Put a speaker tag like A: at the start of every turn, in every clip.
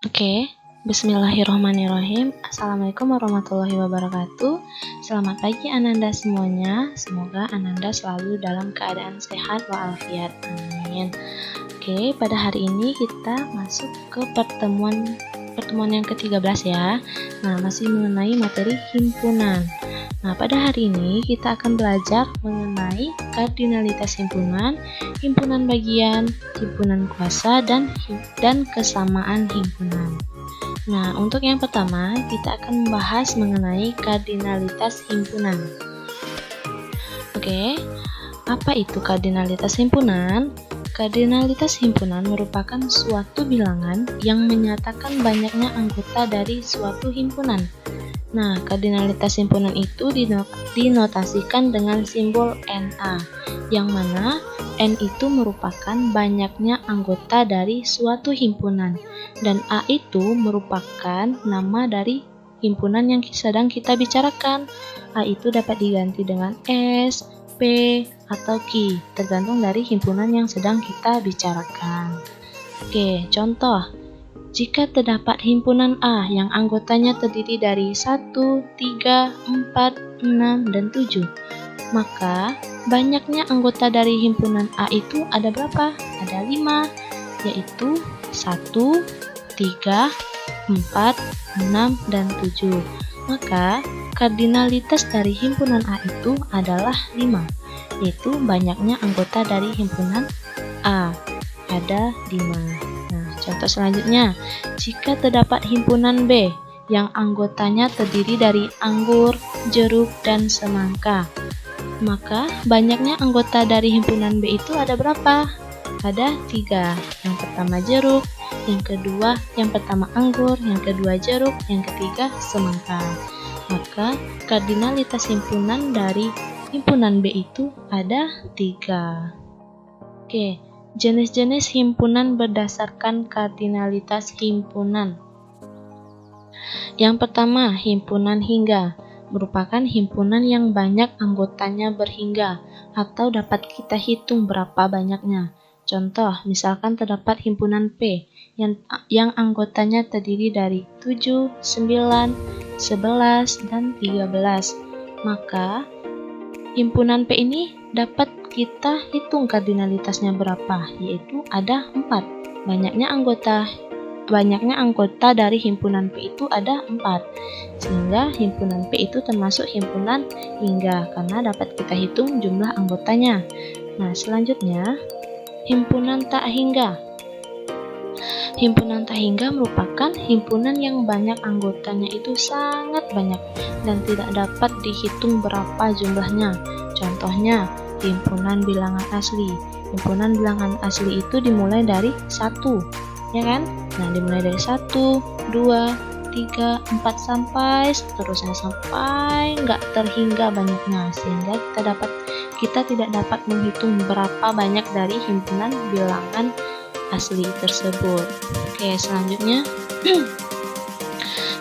A: Oke, bismillahirrahmanirrahim. Assalamualaikum warahmatullahi wabarakatuh. Selamat pagi Ananda semuanya. Semoga Ananda selalu dalam keadaan sehat walafiat. Amin. Oke, pada hari ini kita masuk ke pertemuan yang ke-13 ya. Nah, masih mengenai materi himpunan. Nah, pada hari ini kita akan belajar mengenai kardinalitas himpunan, himpunan bagian, himpunan kuasa, dan kesamaan himpunan. Nah, untuk yang pertama, kita akan membahas mengenai kardinalitas himpunan. Oke, apa itu kardinalitas himpunan? Kardinalitas himpunan merupakan suatu bilangan yang menyatakan banyaknya anggota dari suatu himpunan. Nah, kardinalitas himpunan itu dinotasikan dengan simbol Na, yang mana N itu merupakan banyaknya anggota dari suatu himpunan, dan A itu merupakan nama dari himpunan yang sedang kita bicarakan. A itu dapat diganti dengan S, P, atau Q, tergantung dari himpunan yang sedang kita bicarakan. Oke, contoh. Jika terdapat himpunan A yang anggotanya terdiri dari 1, 3, 4, 6, dan 7, maka banyaknya anggota dari himpunan A itu ada berapa? Ada 5, yaitu 1, 3, 4, 6, dan 7. Maka kardinalitas dari himpunan A itu adalah 5, yaitu banyaknya anggota dari himpunan A. Ada 5. Contoh selanjutnya, jika terdapat himpunan B yang anggotanya terdiri dari anggur, jeruk, dan semangka, maka banyaknya anggota dari himpunan B itu ada berapa? Ada 3. Yang pertama jeruk, yang pertama anggur, yang kedua jeruk, yang ketiga semangka. Maka kardinalitas himpunan dari himpunan B itu ada 3. Oke. Jenis-jenis himpunan berdasarkan kardinalitas himpunan. Yang pertama, himpunan hingga merupakan himpunan yang banyak anggotanya berhingga atau dapat kita hitung berapa banyaknya. Contoh, misalkan terdapat himpunan P yang anggotanya terdiri dari 7, 9, 11, dan 13. Maka himpunan P ini dapat kita hitung kardinalitasnya berapa, yaitu ada 4. Banyaknya anggota dari himpunan P itu ada 4, sehingga himpunan P itu termasuk himpunan hingga karena dapat kita hitung jumlah anggotanya. Nah, selanjutnya himpunan tak hingga. Himpunan tak hingga merupakan himpunan yang banyak anggotanya itu sangat banyak dan tidak dapat dihitung berapa jumlahnya. Contohnya, himpunan bilangan asli. Himpunan bilangan asli itu dimulai dari 1, ya kan? Nah, dimulai dari 1, 2, 3, 4, sampai seterusnya, sampai nggak terhingga banyaknya, sehingga kita tidak dapat menghitung berapa banyak dari himpunan bilangan asli tersebut. Oke,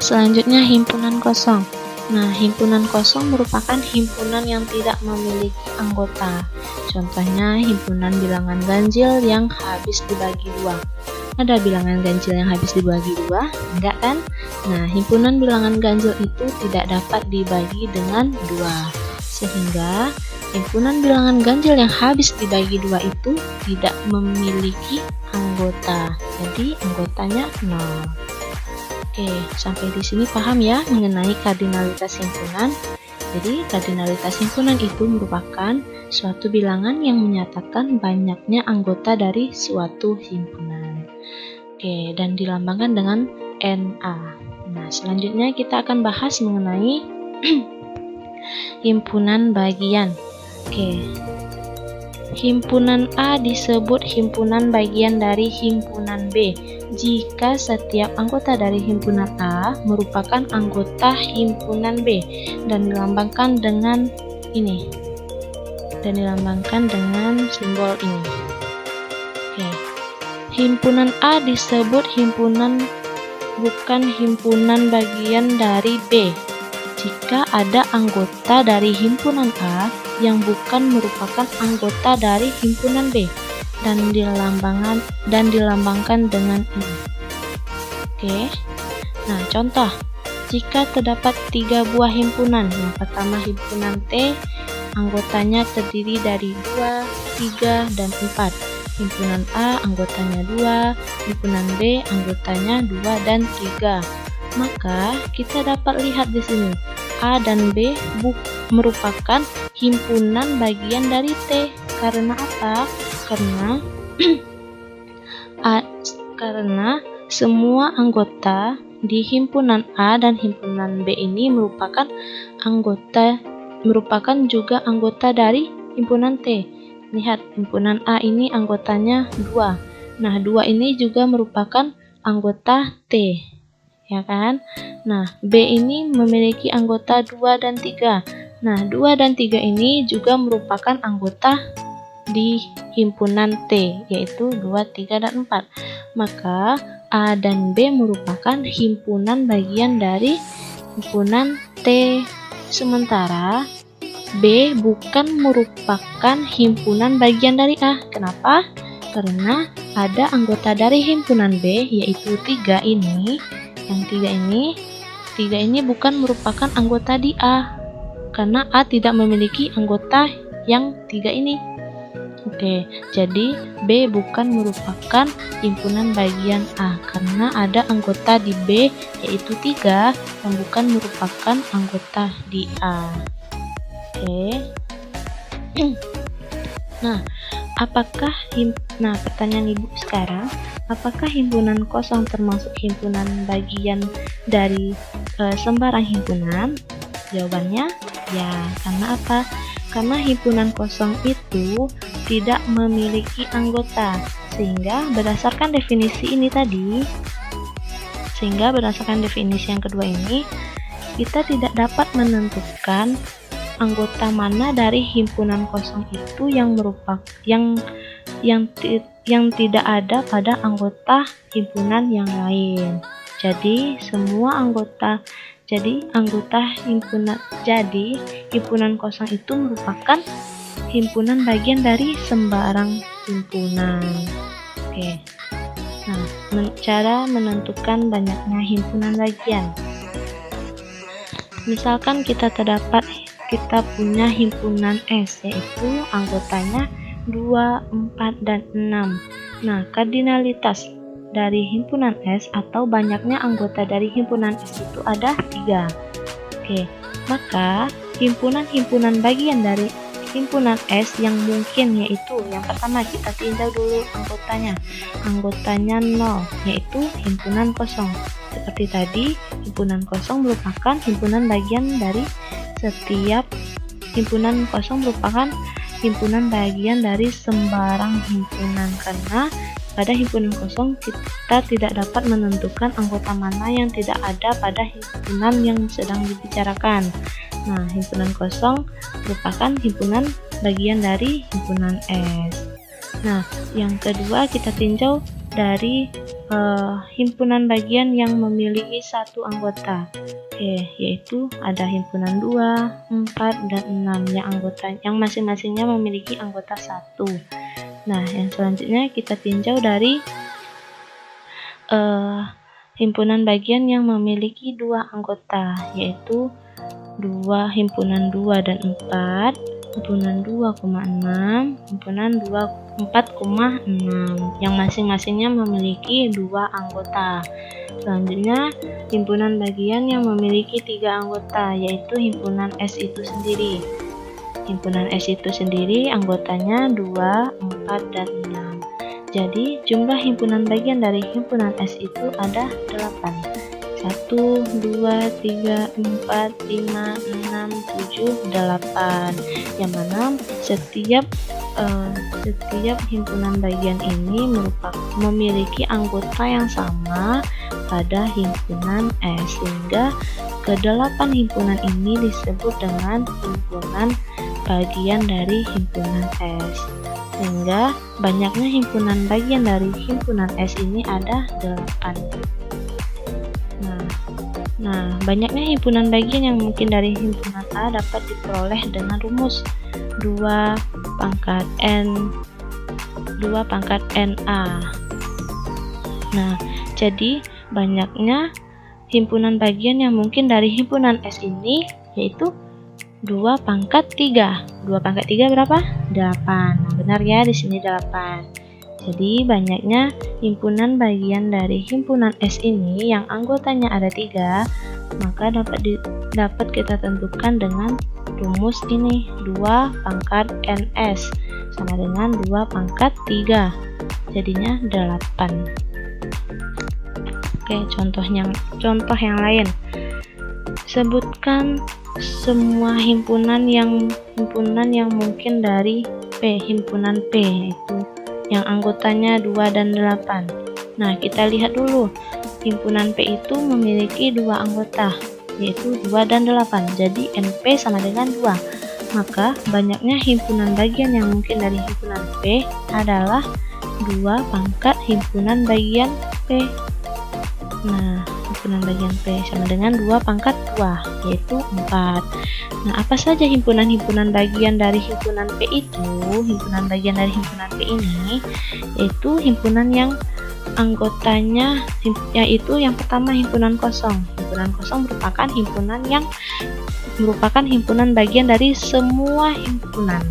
A: selanjutnya himpunan kosong. Nah, himpunan kosong merupakan himpunan yang tidak memiliki anggota. Contohnya, himpunan bilangan ganjil yang habis dibagi 2. Ada bilangan ganjil yang habis dibagi 2? Enggak kan? Nah, himpunan bilangan ganjil itu tidak dapat dibagi dengan 2. Sehingga, himpunan bilangan ganjil yang habis dibagi 2 itu tidak memiliki anggota. Jadi, anggotanya 0. Oke, sampai di sini paham ya mengenai kardinalitas himpunan. Jadi, kardinalitas himpunan itu merupakan suatu bilangan yang menyatakan banyaknya anggota dari suatu himpunan. Oke, dan dilambangkan dengan Na. Nah, selanjutnya kita akan bahas mengenai himpunan bagian. Oke. Himpunan A disebut himpunan bagian dari himpunan B jika setiap anggota dari himpunan A merupakan anggota himpunan B dan dilambangkan dengan ini. Dan dilambangkan dengan simbol ini. Oke. Himpunan A disebut bukan himpunan bagian dari B jika ada anggota dari himpunan A yang bukan merupakan anggota dari himpunan B dan dilambangkan dengan ini. Oke. Nah, contoh. Jika terdapat 3 buah himpunan, yang pertama himpunan T, anggotanya terdiri dari 2, 3, dan 4. Himpunan A, anggotanya 2, himpunan B, anggotanya 2 dan 3. Maka, kita dapat lihat di sini, A dan B merupakan himpunan bagian dari T. Karena apa? Karena semua anggota di himpunan A dan himpunan B ini merupakan juga anggota dari himpunan T. Lihat, himpunan A ini anggotanya 2. Nah, 2 ini juga merupakan anggota T, ya kan? Nah, B ini memiliki anggota 2 dan 3. Nah, 2 dan 3 ini juga merupakan anggota di himpunan T, yaitu 2, 3, dan 4. Maka A dan B merupakan himpunan bagian dari himpunan T. Sementara B bukan merupakan himpunan bagian dari A. Kenapa? Karena ada anggota dari himpunan B, yaitu 3 ini. Yang 3 ini bukan merupakan anggota di A. Karena A tidak memiliki anggota yang 3 ini. Oke, jadi B bukan merupakan himpunan bagian A karena ada anggota di B yaitu 3 yang bukan merupakan anggota di A. Oke. Nah, pertanyaan Ibu sekarang, apakah himpunan kosong termasuk himpunan bagian dari sembarang himpunan? Jawabannya ya. Karena apa? Karena himpunan kosong itu tidak memiliki anggota, sehingga berdasarkan definisi yang kedua ini, kita tidak dapat menentukan anggota mana dari himpunan kosong itu yang tidak ada pada anggota himpunan yang lain. Jadi himpunan kosong itu merupakan himpunan bagian dari sembarang himpunan. Oke. Nah, cara menentukan banyaknya himpunan bagian. Misalkan kita punya himpunan S, yaitu anggotanya 2, 4, dan 6. Nah, kardinalitas dari himpunan S atau banyaknya anggota dari himpunan S itu ada 3. Oke, maka himpunan bagian dari himpunan S yang mungkin yaitu yang pertama kita tinjau dulu anggotanya 0, yaitu himpunan kosong. Seperti tadi, himpunan kosong merupakan himpunan bagian dari setiap himpunan kosong merupakan himpunan bagian dari sembarang himpunan karena pada himpunan kosong kita tidak dapat menentukan anggota mana yang tidak ada pada himpunan yang sedang dibicarakan. Nah, himpunan kosong merupakan himpunan bagian dari himpunan S. Nah, yang kedua kita tinjau dari himpunan bagian yang memiliki satu anggota. Yaitu ada himpunan 2, 4, dan 6 yang masing-masingnya memiliki anggota 1. Nah, yang selanjutnya kita tinjau dari himpunan bagian yang memiliki 2 anggota, yaitu himpunan 2 dan 4, himpunan 2,6, himpunan 4,6, yang masing-masingnya memiliki 2 anggota. Selanjutnya, himpunan bagian yang memiliki 3 anggota, yaitu himpunan S itu sendiri. Himpunan S itu sendiri anggotanya 2, 4, dan 6. Jadi, jumlah himpunan bagian dari himpunan S itu ada 8. 1, 2, 3, 4, 5, 6, 7, 8. Yang mana setiap himpunan bagian ini memiliki anggota yang sama pada himpunan S, sehingga ke-8 himpunan ini disebut dengan himpunan bagian dari himpunan S, sehingga banyaknya himpunan bagian dari himpunan S ini ada 8. Nah, banyaknya himpunan bagian yang mungkin dari himpunan A dapat diperoleh dengan rumus 2 pangkat NA. Nah, jadi banyaknya himpunan bagian yang mungkin dari himpunan S ini, yaitu 2 pangkat 3. 2 pangkat 3 berapa? 8. Nah, benar ya, di sini 8. Jadi banyaknya himpunan bagian dari himpunan S ini yang anggotanya ada 3, maka dapat kita tentukan dengan rumus ini, 2 pangkat NS sama dengan 2 pangkat 3. Jadinya 8. Oke, contoh yang lain. Sebutkan semua himpunan yang mungkin dari P, himpunan P, yaitu yang anggotanya 2 dan 8. Nah, kita lihat dulu. Himpunan P itu memiliki 2 anggota, yaitu 2 dan 8. Jadi NP sama dengan 2. Maka banyaknya himpunan bagian yang mungkin dari himpunan P adalah 2 pangkat himpunan bagian P. Nah, himpunan bagian P sama dengan 2 pangkat 2, yaitu 4. Nah, apa saja himpunan-himpunan bagian dari himpunan P itu? Himpunan bagian dari himpunan P ini yaitu himpunan yang anggotanya, yaitu yang pertama himpunan kosong. Himpunan kosong merupakan himpunan bagian dari semua himpunan.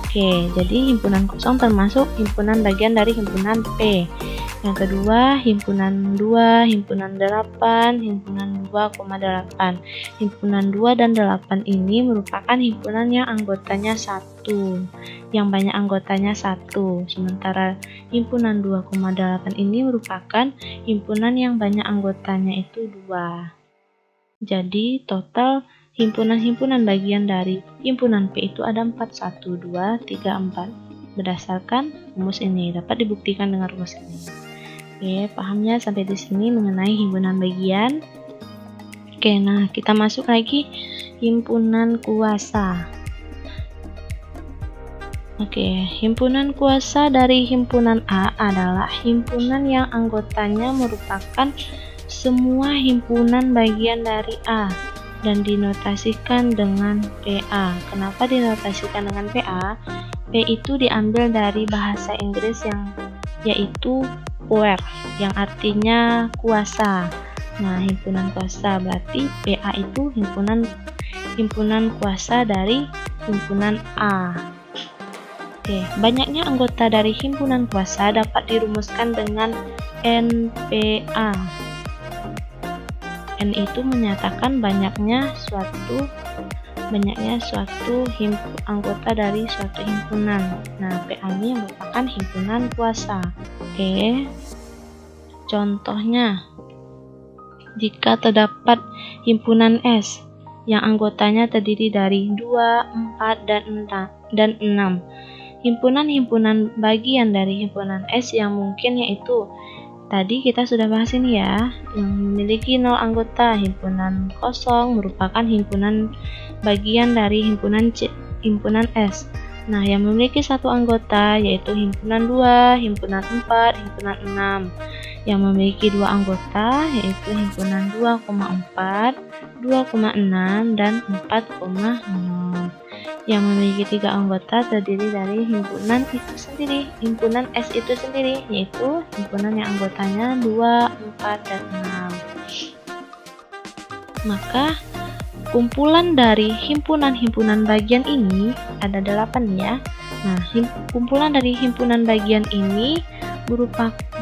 A: Oke, jadi himpunan kosong termasuk himpunan bagian dari himpunan P. Yang kedua, himpunan 2, himpunan 8, himpunan 2,8. Himpunan 2 dan 8 ini merupakan himpunan yang anggotanya 1, yang banyak anggotanya 1. Sementara himpunan 2,8 ini merupakan himpunan yang banyak anggotanya itu 2. Jadi total himpunan-himpunan bagian dari himpunan P itu ada 4, 1, 2, 3, 4. Berdasarkan rumus ini, dapat dibuktikan dengan rumus ini. Oke, pahamnya sampai di sini mengenai himpunan bagian. Oke, nah kita masuk lagi himpunan kuasa. Oke, himpunan kuasa dari himpunan A adalah himpunan yang anggotanya merupakan semua himpunan bagian dari A dan dinotasikan dengan PA. Kenapa dinotasikan dengan PA? P itu diambil dari bahasa Inggris yaitu power, yang artinya kuasa. Nah, himpunan kuasa berarti PA itu himpunan kuasa dari himpunan A. Oke, banyaknya anggota dari himpunan kuasa dapat dirumuskan dengan NPA. N itu menyatakan banyaknya suatu anggota dari suatu himpunan. Nah, PA ini merupakan himpunan kuasa. Oke, contohnya, jika terdapat himpunan S yang anggotanya terdiri dari 2, 4, dan 6. Himpunan-himpunan bagian dari himpunan S yang mungkin yaitu, tadi kita sudah bahas ini ya, yang memiliki 0 anggota. Himpunan kosong merupakan himpunan bagian dari himpunan S. Nah, yang memiliki 1 anggota yaitu himpunan 2, himpunan 4, himpunan 6. Yang memiliki 2 anggota yaitu himpunan 2,4, 2,6, dan 4,0. Yang memiliki 3 anggota terdiri dari himpunan S itu sendiri, yaitu himpunan yang anggotanya 2, 4, dan 6. Maka kumpulan dari himpunan-himpunan bagian ini ada 8 ya. Nah, kumpulan dari himpunan bagian ini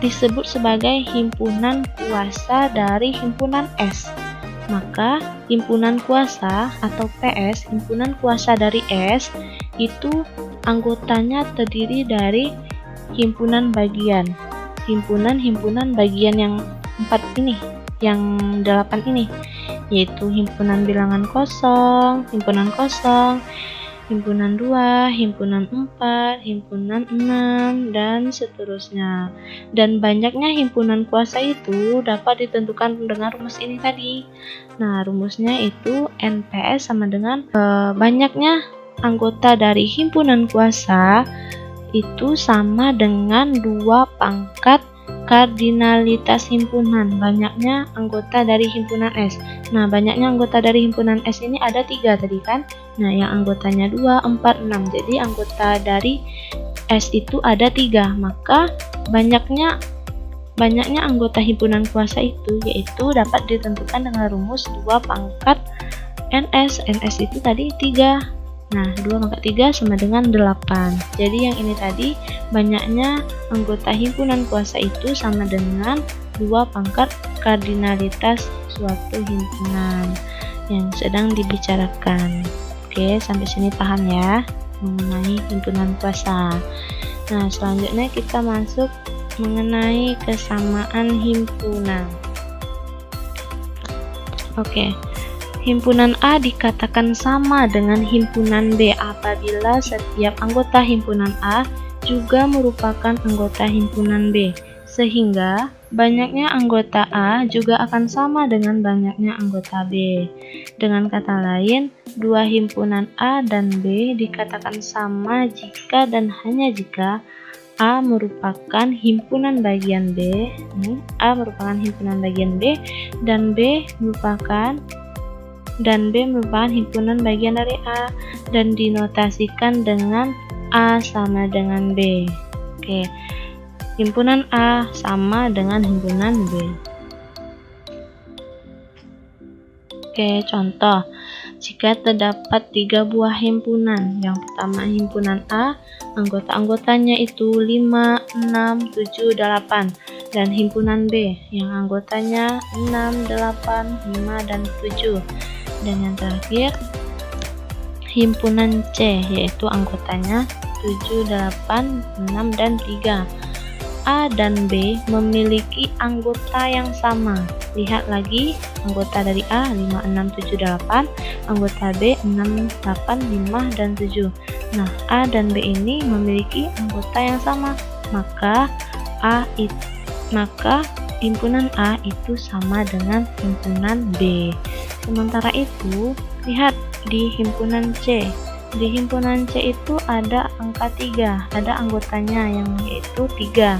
A: disebut sebagai himpunan kuasa dari himpunan S. Maka himpunan kuasa atau PS, himpunan kuasa dari S, itu anggotanya terdiri dari himpunan bagian. Himpunan bagian yang 4 ini, yang 8 ini, yaitu himpunan bilangan kosong, himpunan 2, himpunan 4, himpunan 6, dan seterusnya. Dan banyaknya himpunan kuasa itu dapat ditentukan dengan rumus ini tadi. Nah, rumusnya itu NPS sama dengan banyaknya anggota dari himpunan kuasa itu sama dengan 2 pangkat kardinalitas himpunan, banyaknya anggota dari himpunan S. Nah, banyaknya anggota dari himpunan S ini ada 3 tadi kan. Nah, yang anggotanya 2, 4, 6. Jadi anggota dari S itu ada 3. Maka banyaknya banyaknya anggota himpunan kuasa itu yaitu dapat ditentukan dengan rumus 2 pangkat NS. NS itu tadi 3. Nah, 2 pangkat 3 sama dengan 8. Jadi yang ini tadi banyaknya anggota himpunan kuasa itu sama dengan 2 pangkat kardinalitas suatu himpunan yang sedang dibicarakan. Oke, sampai sini paham ya mengenai himpunan kuasa. Nah, selanjutnya kita masuk mengenai kesamaan himpunan. Oke. Himpunan A dikatakan sama dengan himpunan B apabila setiap anggota himpunan A juga merupakan anggota himpunan B, sehingga banyaknya anggota A juga akan sama dengan banyaknya anggota B. Dengan kata lain, dua himpunan A dan B dikatakan sama jika dan hanya jika A merupakan himpunan bagian B, A merupakan himpunan bagian B, dan B merupakan himpunan bagian dari A dan dinotasikan dengan A sama dengan B. Oke, himpunan A sama dengan himpunan B. Oke, contoh. Jika terdapat 3 buah himpunan, yang pertama himpunan A, anggota-anggotanya itu 5, 6, 7, 8, dan himpunan B, yang anggotanya 6, 8, 5, dan 7. Dan yang terakhir himpunan C, yaitu anggotanya 7, 8, 6, dan 3. A dan B memiliki anggota yang sama. Lihat lagi, anggota dari A 5, 6, 7, 8, anggota B 6, 8, 5, dan 7. Nah, A dan B ini memiliki anggota yang sama, maka himpunan A itu sama dengan himpunan B. Sementara itu, lihat di himpunan C. Di himpunan C itu ada angka 3, ada anggotanya yang yaitu 3.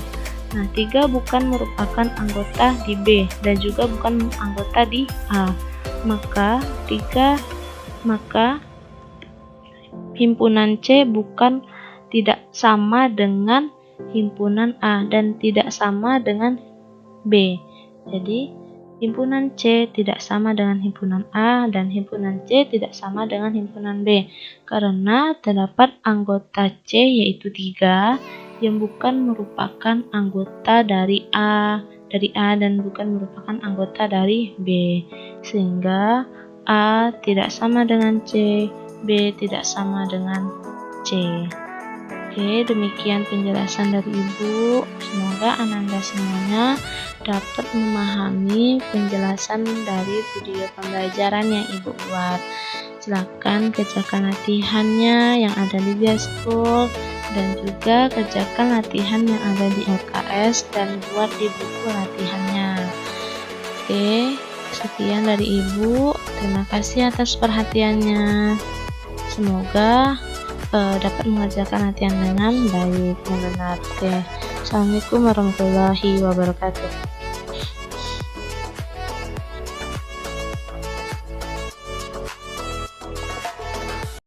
A: Nah, 3 bukan merupakan anggota di B dan juga bukan anggota di A. Maka himpunan C tidak sama dengan himpunan A dan tidak sama dengan B. Jadi himpunan C tidak sama dengan himpunan A dan himpunan C tidak sama dengan himpunan B karena terdapat anggota C yaitu 3 yang bukan merupakan anggota dari A dan bukan merupakan anggota dari B, sehingga A tidak sama dengan C, B tidak sama dengan C. Oke, demikian penjelasan dari Ibu. Semoga Ananda semuanya dapat memahami penjelasan dari video pembelajaran yang Ibu buat. Silakan kerjakan latihannya yang ada di Biaspool dan juga kerjakan latihan yang ada di LKS dan buat di buku latihannya. Oke, sekian dari Ibu. Terima kasih atas perhatiannya. Semoga dapat mengerjakan latihan dengan baik dan benar. Oke. Assalamualaikum warahmatullahi wabarakatuh.